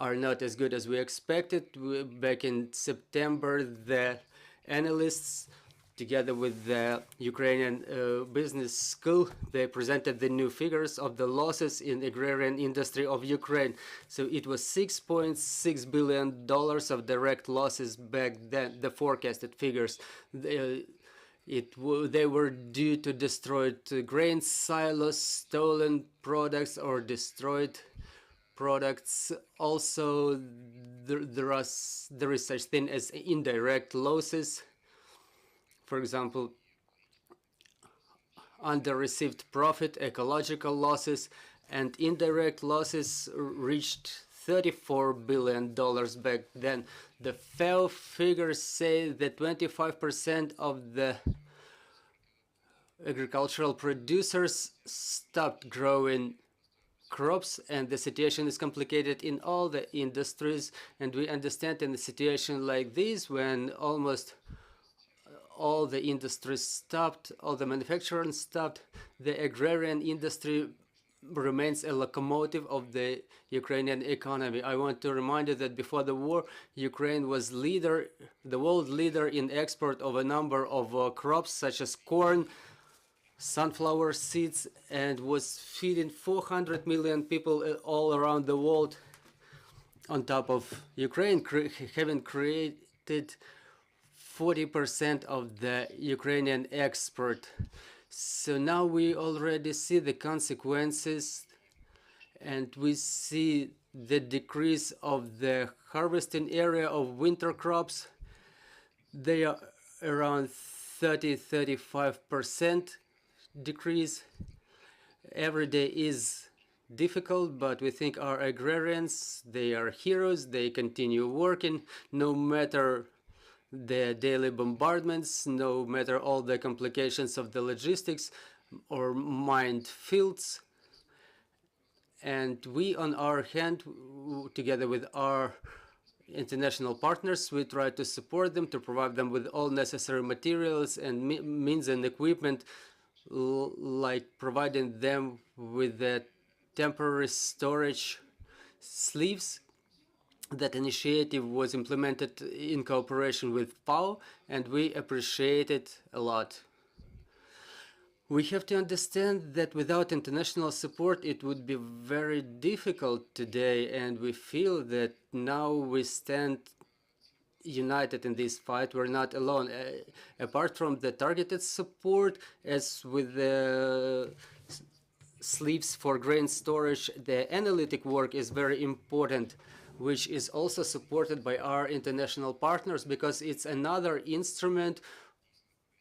are not as good as we expected. Back in September, the analysts, together with the Ukrainian business school, they presented the new figures of the losses in agrarian industry of Ukraine. So it was $6.6 billion of direct losses back then, the forecasted figures. They were due to destroyed grain silos, stolen products, or destroyed products. Also, there is such thing as indirect losses. For example, under-received profit, ecological losses, and indirect losses reached $34 billion back then. The FAO figures say that 25% of the agricultural producers stopped growing crops, and the situation is complicated in all the industries. And we understand in a situation like this, when almost all the industries stopped, all the manufacturing stopped, the agrarian industry remains a locomotive of the Ukrainian economy. I want to remind you that before the war, Ukraine was the world leader in export of a number of crops such as corn, sunflower seeds, and was feeding 400 million people all around the world. On top of Ukraine having created 40% of the Ukrainian export. So now we already see the consequences, and we see the decrease of the harvesting area of winter crops. They are around 30–35% decrease. Every day is difficult, but we think our agrarians, they are heroes. They continue working no matter the daily bombardments, no matter all the complications of the logistics or mined fields. And we, on our hand, together with our international partners, we try to support them, to provide them with all necessary materials and means and equipment, like providing them with the temporary storage sleeves. That initiative was implemented in cooperation with FAO, and we appreciate it a lot. We have to understand that without international support, it would be very difficult today, and we feel that now we stand united in this fight. We're not alone. Apart from the targeted support, as with the sleeves for grain storage, the analytic work is very important, which is also supported by our international partners, because it's another instrument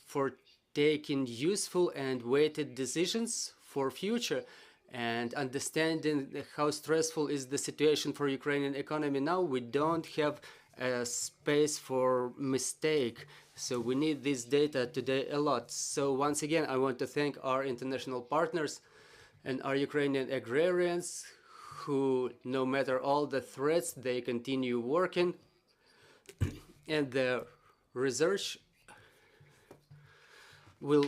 for taking useful and weighted decisions for future, and understanding how stressful is the situation for Ukrainian economy now. We don't have a space for mistake, so we need this data today a lot. So once again, I want to thank our international partners and our Ukrainian agrarians, who, no matter all the threats, they continue working, and the research will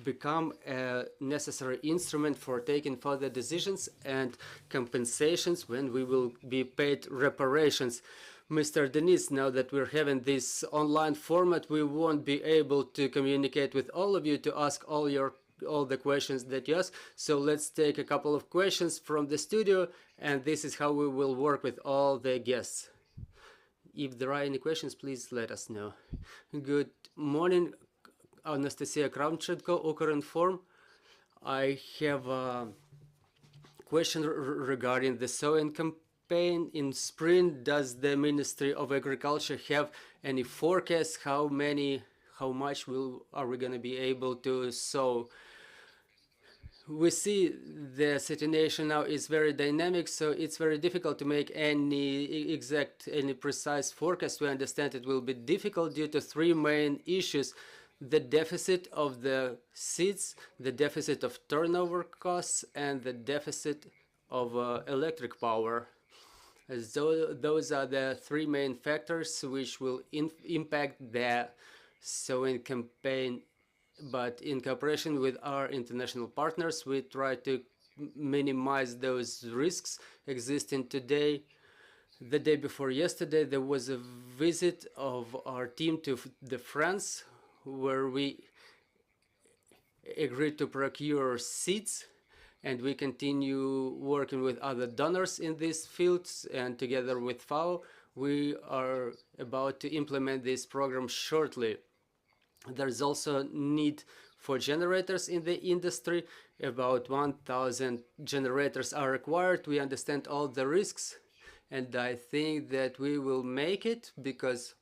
become a necessary instrument for taking further decisions and compensations when we will be paid reparations. Mr. Denis, now that we're having this online format, we won't be able to communicate with all of you to ask all the questions that you ask. So let's take a couple of questions from the studio, and this is how we will work with all the guests. If there are any questions, please let us know. Good morning, Anastasia Kravchenko, Ukrinform. I have a question regarding the sowing campaign in spring. Does the Ministry of Agriculture have any forecast? How much are we going to be able to sow? We see the situation now is very dynamic, so it's very difficult to make any precise forecast. We understand it will be difficult due to three main issues: the deficit of the seeds, the deficit of turnover costs, and the deficit of electric power. So those are the three main factors which will impact the sowing campaign. But in cooperation with our international partners, we try to minimize those risks existing today. The day before yesterday, there was a visit of our team to the France, where we agreed to procure seeds, and we continue working with other donors in these fields. And together with FAO, we are about to implement this program shortly. There's also need for generators in the industry. About 1,000 generators are required. We understand all the risks, and I think that we will make it because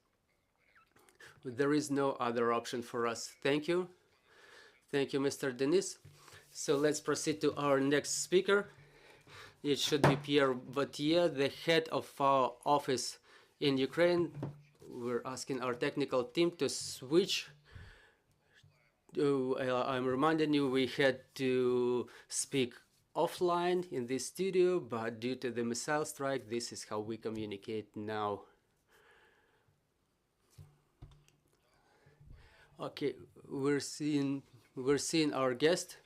there is no other option for us. Thank you. Thank you, Mr. Denis. So let's proceed to our next speaker. It should be Pierre Vauthier, the head of our office in Ukraine. We're asking our technical team to switch. I'm reminding you we had to speak offline in this studio, but due to the missile strike, this is how we communicate now. Okay, we're seeing our guest.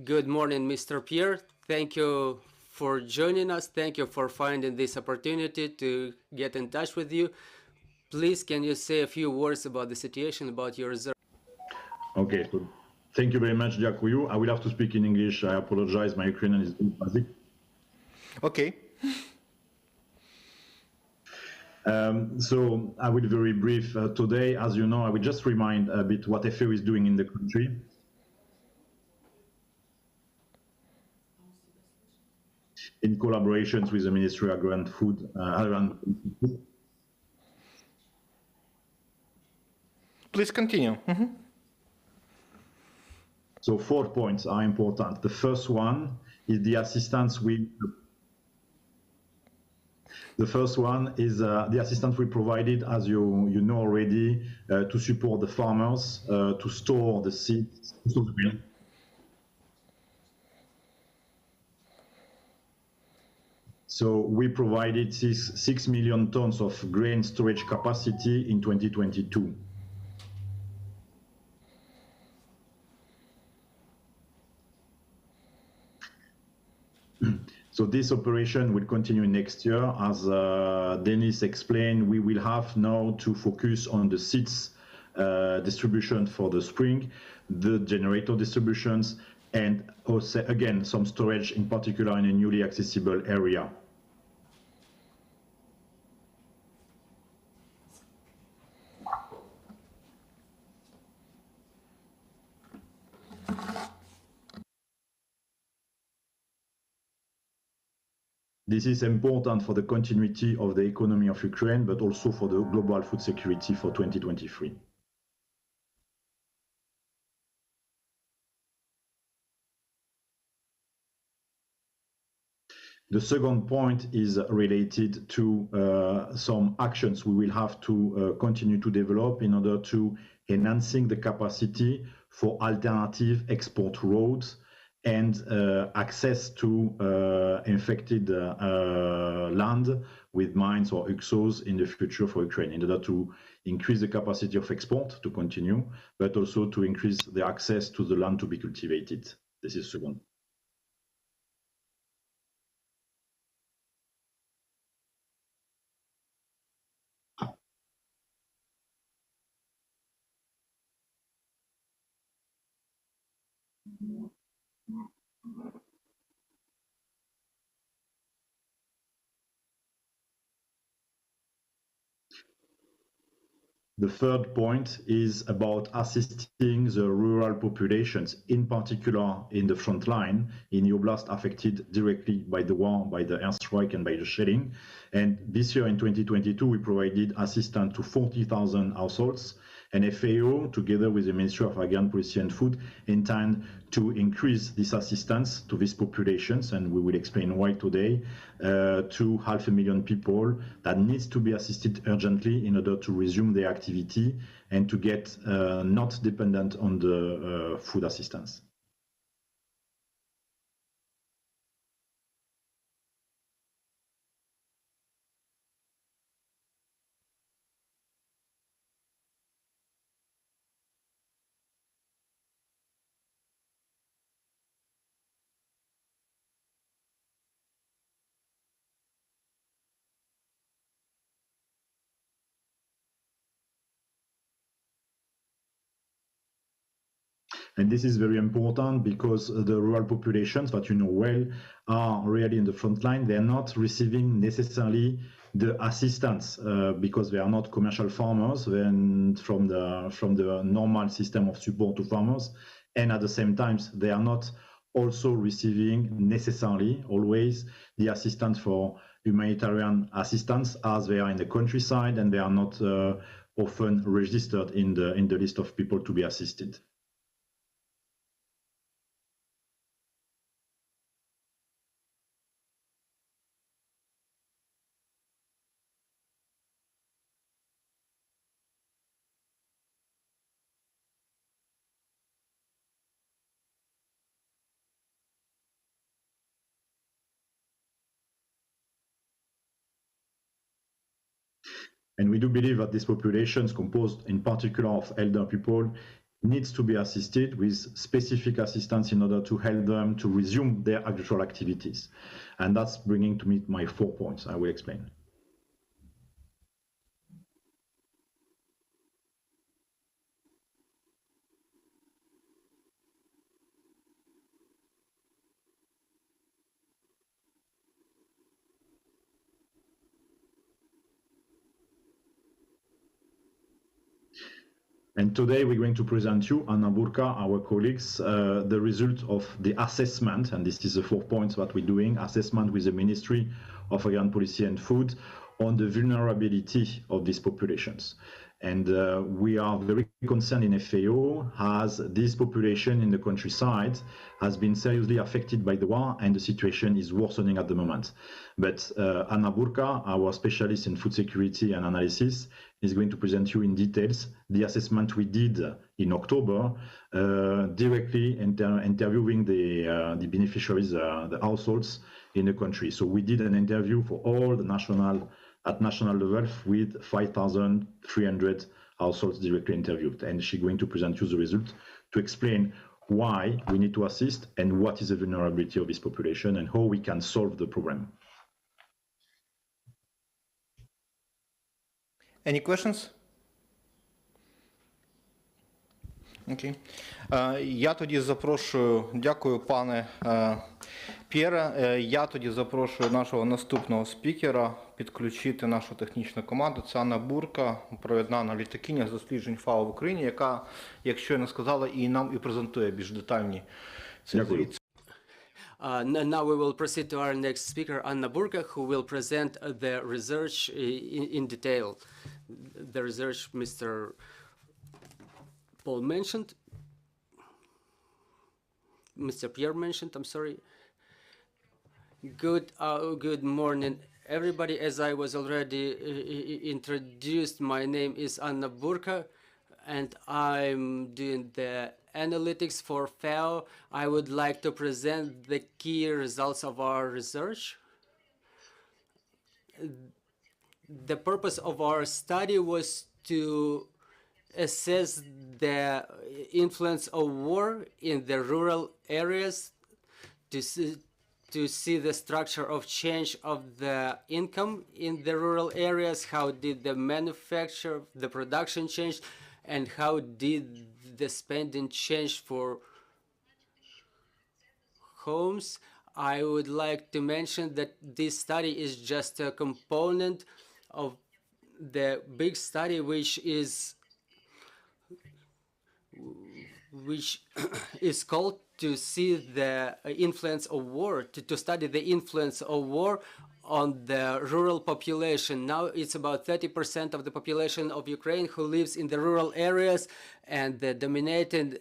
Good morning, Mr. Pierre. Thank you for joining us. Thank you for finding this opportunity to get in touch with you. Please, can you say a few words about the situation, about your reserve? Okay, so thank you very much, Dziękuję. I will have to speak in English. I apologize, my Ukrainian is basic. Okay. So I will be very brief today. As you know, I will just remind a bit what FAO is doing in the country. In collaborations with the Ministry of Agrarian Food. Please continue. So 4 points are important. The first one is the assistance we. The first one is the assistance we provided, as you know already, to support the farmers, to store the seeds. So we provided 6 million tons of grain storage capacity in 2022. So this operation will continue next year. As Denis explained, we will have now to focus on the seeds distribution for the spring, the generator distributions, and also, again, some storage, in particular in a newly accessible area. This is important for the continuity of the economy of Ukraine, but also for the global food security for 2023. The second point is related to some actions we will have to continue to develop in order to enhancing the capacity for alternative export roads and access to infected land with mines or UXOs in the future for Ukraine, in order to increase the capacity of export to continue, but also to increase the access to the land to be cultivated. This is second. The third point is about assisting the rural populations, in particular in the front line, in the oblast affected directly by the war, by the airstrike and by the shelling. And this year in 2022, we provided assistance to 40,000 households. And FAO, together with the Ministry of Agrarian Policy and Food, intend to increase this assistance to these populations, and we will explain why today, to 500,000 people that needs to be assisted urgently in order to resume their activity and to get not dependent on the food assistance. And this is very important because the rural populations that you know well are really in the front line. They're not receiving necessarily the assistance because they are not commercial farmers then from the normal system of support to farmers. And at the same time, they are not also receiving necessarily always the assistance for humanitarian assistance as they are in the countryside and they are not often registered in the list of people to be assisted. And we do believe that these populations, composed in particular of elder people, needs to be assisted with specific assistance in order to help them to resume their agricultural activities. And that's bringing to me my 4 points I will explain. And today we're going to present you, Anna Burka, our colleagues, the result of the assessment, and this is the 4 points that we're doing, assessment with the Ministry of Agrarian Policy and Food on the vulnerability of these populations. And we are very concerned in FAO as this population in the countryside has been seriously affected by the war and the situation is worsening at the moment. But Anna Burka, our specialist in food security and analysis, is going to present you in details the assessment we did in October, directly interviewing the beneficiaries, the households in the country. So we did an interview for all the national level with 5,300 households directly interviewed. And she's going to present you the result to explain why we need to assist and what is the vulnerability of this population and how we can solve the problem. Any questions? Окей. Я тоді запрошую, дякую пане П'єре, я тоді запрошую нашого наступного спікера підключити нашу технічну команду. Це Анна Бурка, провідна аналітикиня з досліджень ФАО в Україні, яка, якщо я не сказала, і нам і презентує більш детальні цей звіт. Now we will proceed to our next speaker, Anna Burka, who will present the research in detail. The research Mr. Paul mentioned, Mr. Pierre mentioned, I'm sorry. Good morning, everybody. As I was already introduced, my name is Anna Burka, and I'm doing the analytics for FAO. I would like to present the key results of our research. The purpose of our study was to assess the influence of war in the rural areas, to see the structure of change of the income in the rural areas, how did the manufacture, the production change, and how did the spending change for homes. I would like to mention that this study is just a component of the big study, which is called to see the influence of war, to study the influence of war on the rural population. Now it's about 30% of the population of Ukraine who lives in the rural areas, and the dominating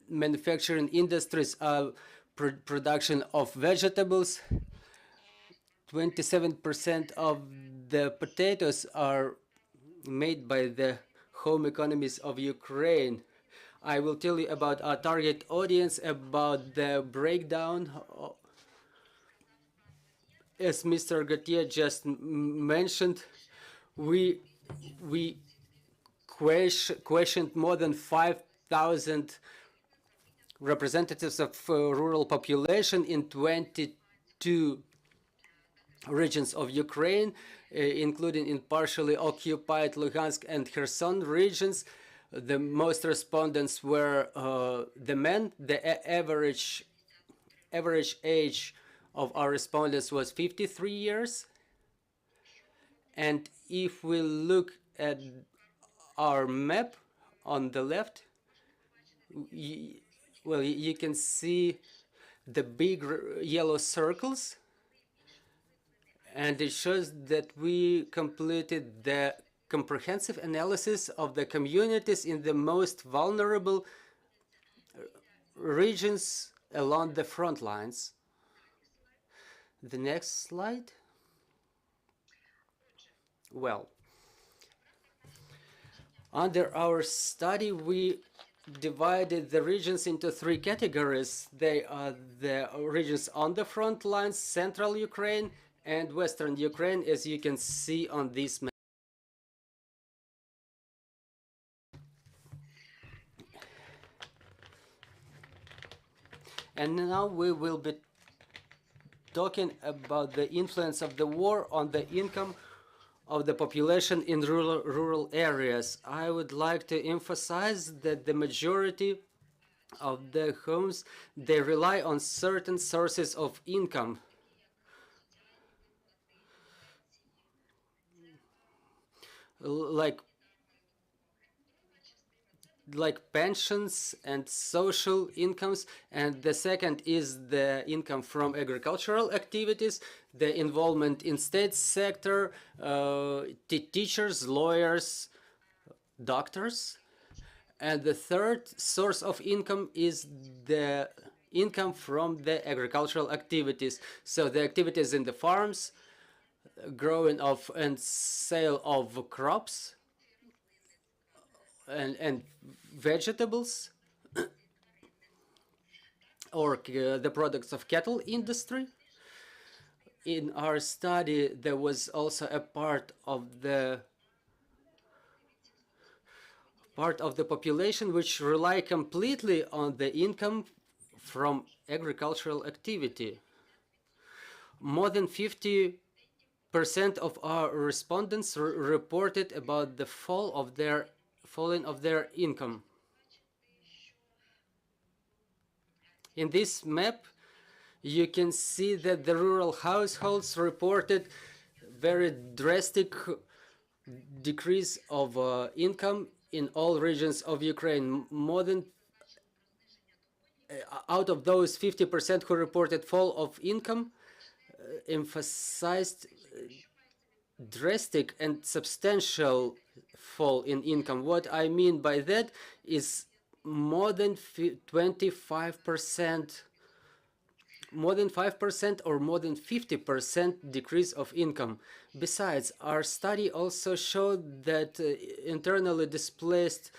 manufacturing industries are production of vegetables. 27% of the potatoes are made by the home economies of Ukraine. I will tell you about our target audience, about the breakdown. As Mr. Vauthier just mentioned, we questioned more than 5,000 representatives of rural population in 22 regions of Ukraine, including in partially occupied Luhansk and Kherson regions. The most respondents were the men. The average age of our respondents was 53 years. And if we look at our map on the left, well, you can see the big yellow circles, and it shows that we completed the comprehensive analysis of the communities in the most vulnerable regions along the front lines. The next slide. Well, under our study, we divided the regions into three categories. They are the regions on the front lines, central Ukraine, and western Ukraine, as you can see on this map. And now we will be talking about the influence of the war on the income of the population in rural areas. I would like to emphasize that the majority of the homes, they rely on certain sources of income. Like pensions and social incomes, and the second is the income from agricultural activities, the involvement in state sector, teachers, lawyers, doctors, and the third source of income is the income from the agricultural activities. So the activities in the farms, growing of and sale of crops and vegetables, or the products of cattle industry. In our study, there was also a part of the population which rely completely on the income from agricultural activity. More than 50% of our respondents reported about the falling of their income. In this map, you can see that the rural households reported very drastic decrease of income in all regions of Ukraine. More than out of those 50% who reported fall of income, emphasized drastic and substantial fall in income. What I mean by that is more than 25%, more than 5% or more than 50% decrease of income. Besides, our study also showed that internally displaced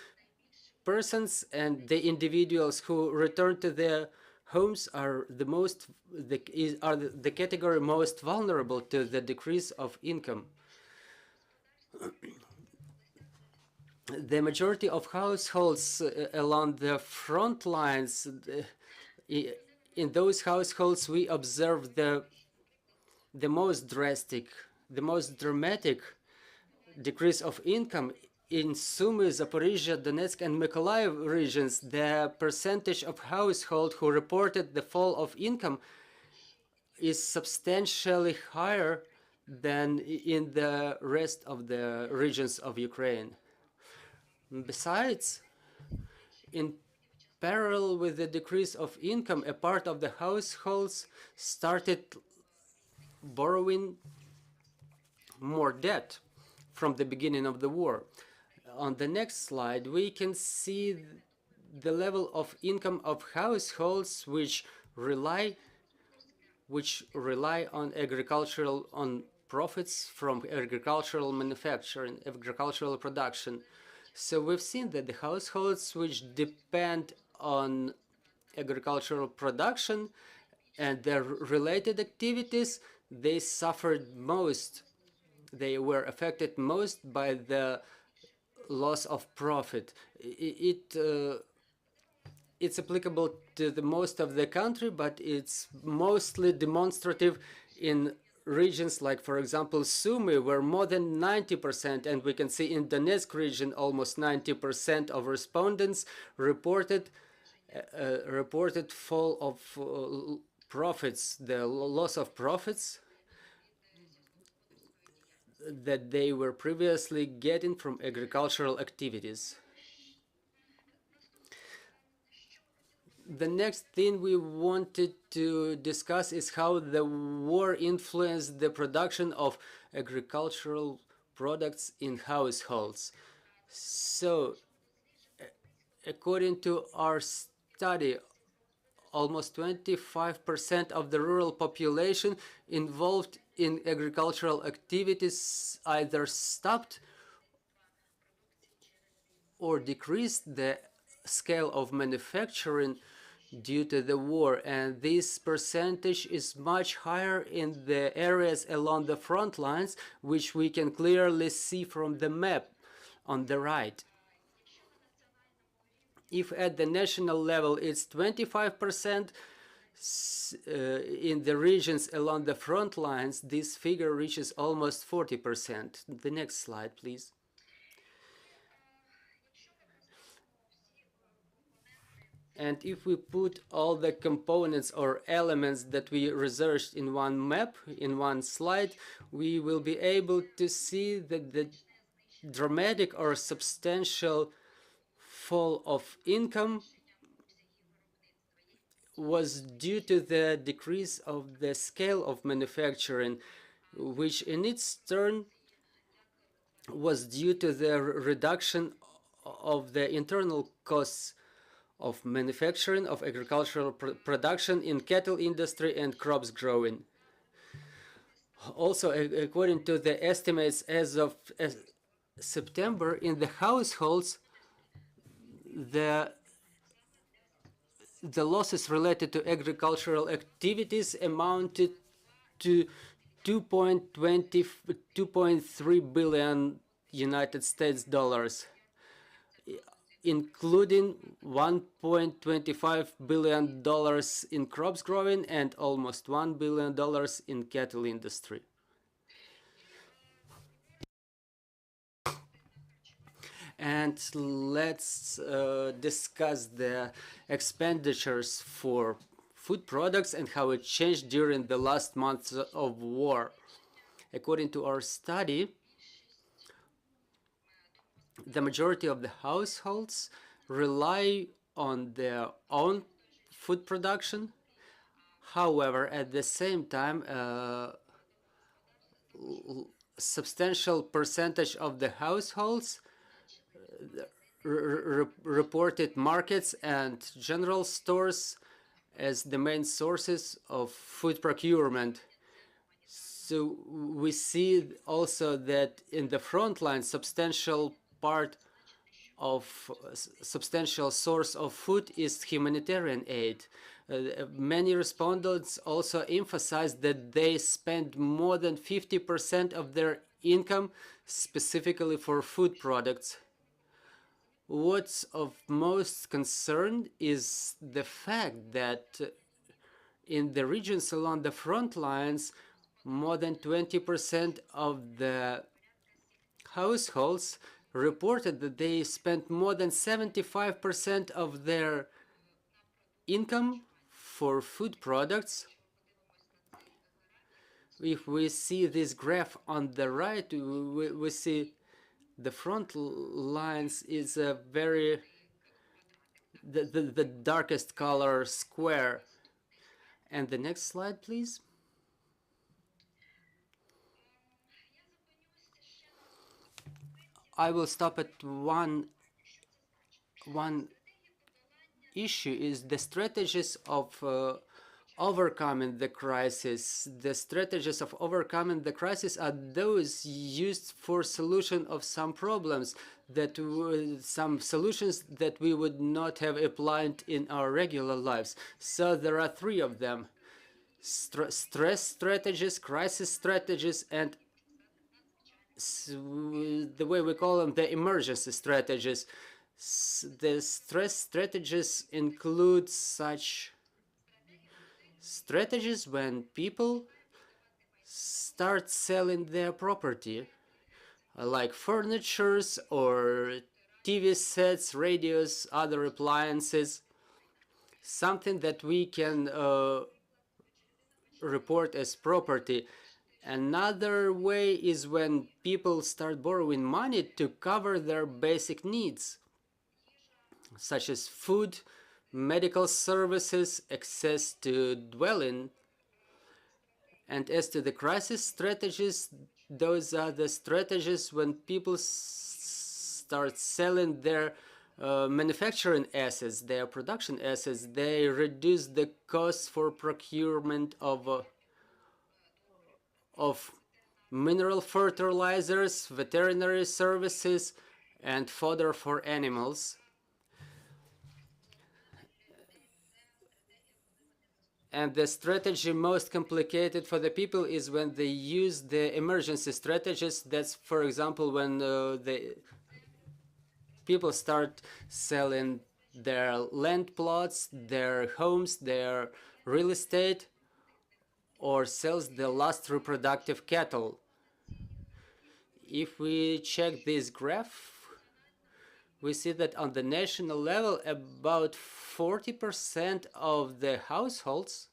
persons and the individuals who return to their homes are the category most vulnerable to the decrease of income. The majority of households along the front lines, in those households we observe the most drastic, the most dramatic decrease of income. In Sumy, Zaporizhia, Donetsk, and Mykolaiv regions, the percentage of households who reported the fall of income is substantially higher than in the rest of the regions of Ukraine. Besides, in parallel with the decrease of income, a part of the households started borrowing more debt from the beginning of the war. On the next slide, we can see the level of income of households which rely on profits from agricultural manufacturing, agricultural production. So we've seen that the households which depend on agricultural production and their related activities, they suffered most. They were affected most by the loss of profit. It's applicable to the most of the country, but it's mostly demonstrative in regions like, for example, Sumy, were more than 90%, and we can see in Donetsk region almost 90% of respondents reported fall of profits, the loss of profits that they were previously getting from agricultural activities. The next thing we wanted to discuss is how the war influenced the production of agricultural products in households. So, according to our study, almost 25% of the rural population involved in agricultural activities either stopped or decreased the scale of manufacturing due to the war, and this percentage is much higher in the areas along the front lines, which we can clearly see from the map on the right. If at the national level it's 25%, in the regions along the front lines, this figure reaches almost 40%. The next slide, please. And if we put all the components or elements that we researched in one map, in one slide, we will be able to see that the dramatic or substantial fall of income was due to the decrease of the scale of manufacturing, which in its turn was due to the reduction of the internal costs of manufacturing of agricultural production in cattle industry and crops growing. Also, according to the estimates as of September, in the households, the losses related to agricultural activities amounted to 2.3 billion United States dollars, including $1.25 billion in crops growing and almost $1 billion in cattle industry. And let's discuss the expenditures for food products and how it changed during the last months of war. According to our study, the majority of the households rely on their own food production. However, at the same time, a substantial percentage of the households reported markets and general stores as the main sources of food procurement. So we see also that in the front line, substantial source of food is humanitarian aid. Many respondents also emphasize that they spend more than 50% of their income specifically for food products. What's of most concern is the fact that in the regions along the front lines, more than 20% of the households reported that they spent more than 75% of their income for food products. If we see this graph on the right, we see the front lines is a very the darkest color square. And the next slide, please. I will stop at one issue is the strategies of overcoming the crisis. The strategies of overcoming the crisis are those used for solution of some problems that some solutions that we would not have applied in our regular lives. So there are three of them: stress strategies, crisis strategies, and the way we call them, the emergency strategies. The stress strategies include such strategies when people start selling their property, like furnitures or TV sets, radios, other appliances, something that we can report as property. Another way is when people start borrowing money to cover their basic needs, such as food, medical services, access to dwelling. And as to the crisis strategies, those are the strategies when people start selling their manufacturing assets, their production assets. They reduce the costs for procurement of mineral fertilizers, veterinary services, and fodder for animals. And the strategy most complicated for the people is when they use the emergency strategies. That's, for example, when the people start selling their land plots, their homes, their real estate, or sells the last reproductive cattle. If we check this graph, we see that on the national level, about 40% of the households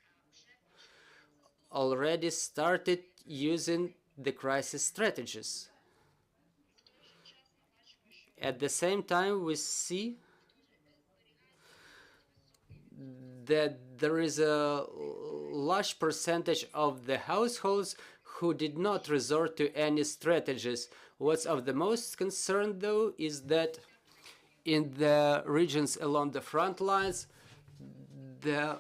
already started using the crisis strategies. At the same time, we see that there is a large percentage of the households who did not resort to any strategies. What's of the most concern, though, is that in the regions along the front lines, the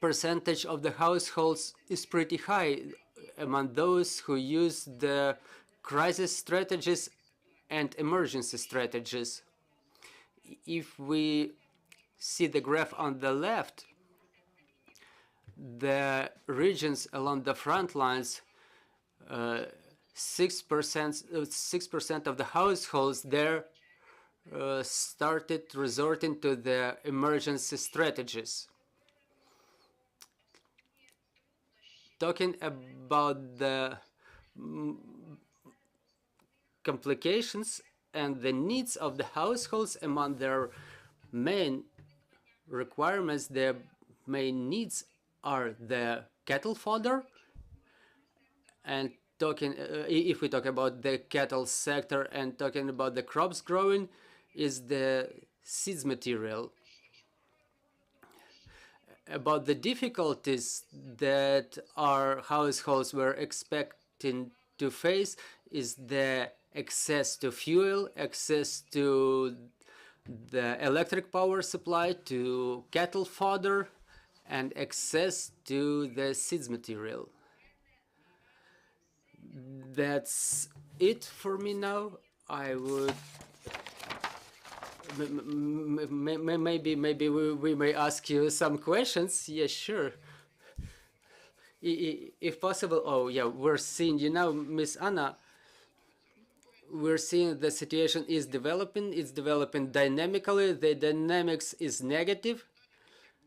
percentage of the households is pretty high among those who use the crisis strategies and emergency strategies. If we see the graph on the left, the regions along the front lines, 6% of the households there started resorting to the emergency strategies. Talking about the complications and the needs of the households, among their main requirements, their main needs are the cattle fodder. And if we talk about the cattle sector and talking about the crops growing, is the seeds material. About the difficulties that our households were expecting to face is the access to fuel, access to the electric power supply, to cattle fodder, and access to the seeds material. That's it for me now. I would maybe we may ask you some questions. Yes, sure. If possible. Oh yeah, we're seeing you now, Miss Anna. We're seeing the situation is developing. It's developing dynamically. The dynamics is negative.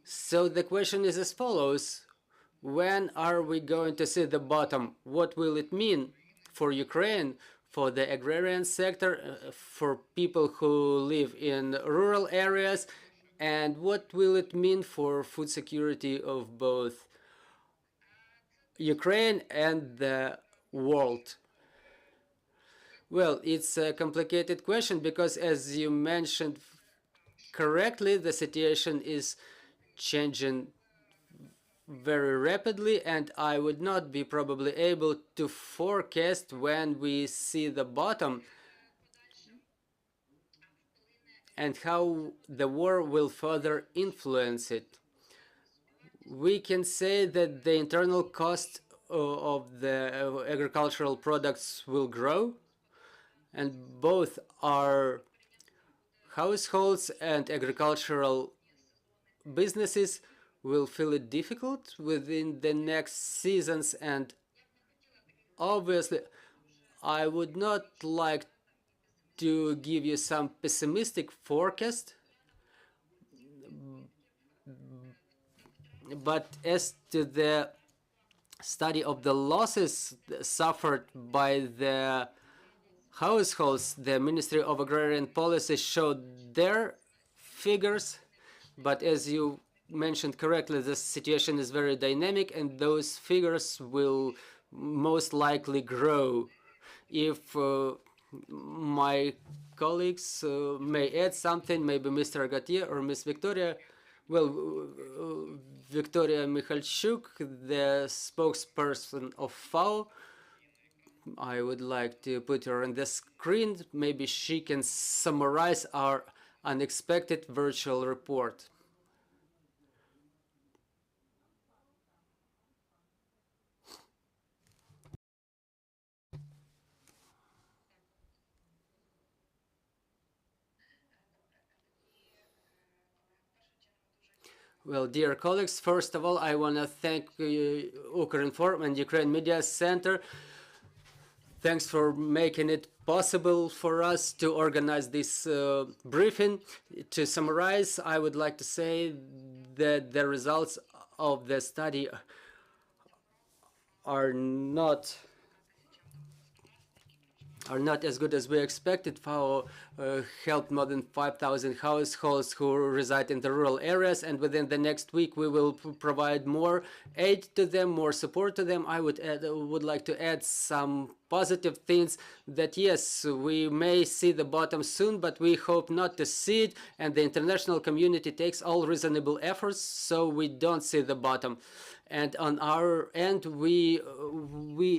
So the question is as follows: when are we going to see the bottom? What will it mean for Ukraine, for the agrarian sector, for people who live in rural areas, and what will it mean for food security of both Ukraine and the world? Well, it's a complicated question because, as you mentioned correctly, the situation is changing very rapidly, and I would not be probably able to forecast when we see the bottom and how the war will further influence it. We can say that the internal cost of the agricultural products will grow, and both our households and agricultural businesses will feel it difficult within the next seasons. And obviously, I would not like to give you some pessimistic forecast, but as to the study of the losses suffered by the households, the Ministry of Agrarian Policy showed their figures, but as you mentioned correctly, the situation is very dynamic and those figures will most likely grow. If my colleagues may add something, maybe Mr. Vauthier or Miss Victoria. Well, Victoria Michalchuk, the spokesperson of FAO, I would like to put her on the screen. Maybe she can summarize our unexpected virtual report. Well, dear colleagues, first of all, I want to thank Ukrinform and Ukraine Media Center. Thanks for making it possible for us to organize this briefing. To summarize, I would like to say that the results of the study are not as good as we expected. FAO helped more than 5,000 households who reside in the rural areas, and within the next week we will provide more aid to them, more support to them. I would like to add some positive things that yes, we may see the bottom soon, but we hope not to see it, and the international community takes all reasonable efforts so we don't see the bottom. And on our end, we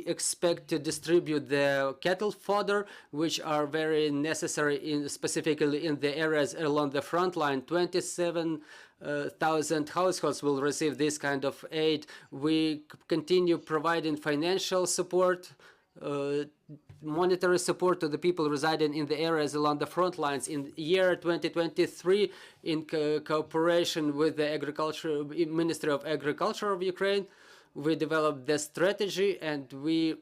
expect to distribute the cattle fodder, which are very necessary, specifically in the areas along the front line. 27,000 households will receive this kind of aid. We continue providing financial support, monetary support to the people residing in the areas along the front lines. In year 2023, in cooperation with the Ministry of Agriculture of Ukraine, we developed the strategy and we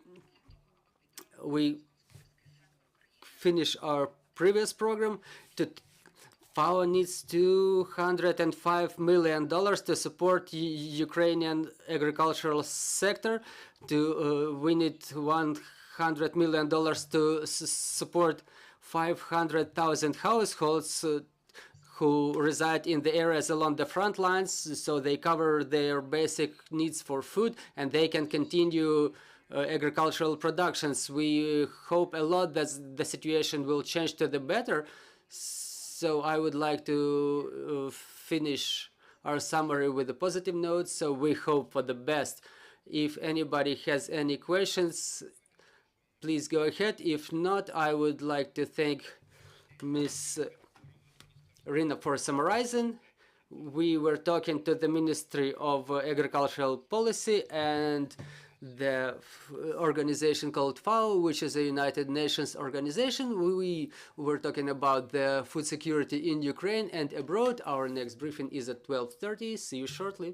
finish our previous program. FAO needs $205 million to support Ukrainian agricultural sector. We need $100 million to support 500,000 households who reside in the areas along the front lines, so they cover their basic needs for food and they can continue agricultural productions. We hope a lot that the situation will change to the better. So I would like to finish our summary with a positive note. So we hope for the best. If anybody has any questions, please go ahead. If not, I would like to thank Ms. Rina for summarizing. We were talking to the Ministry of Agricultural Policy and the organization called FAO, which is a United Nations organization. We were talking about the food security in Ukraine and abroad. Our next briefing is at 12:30. See you shortly.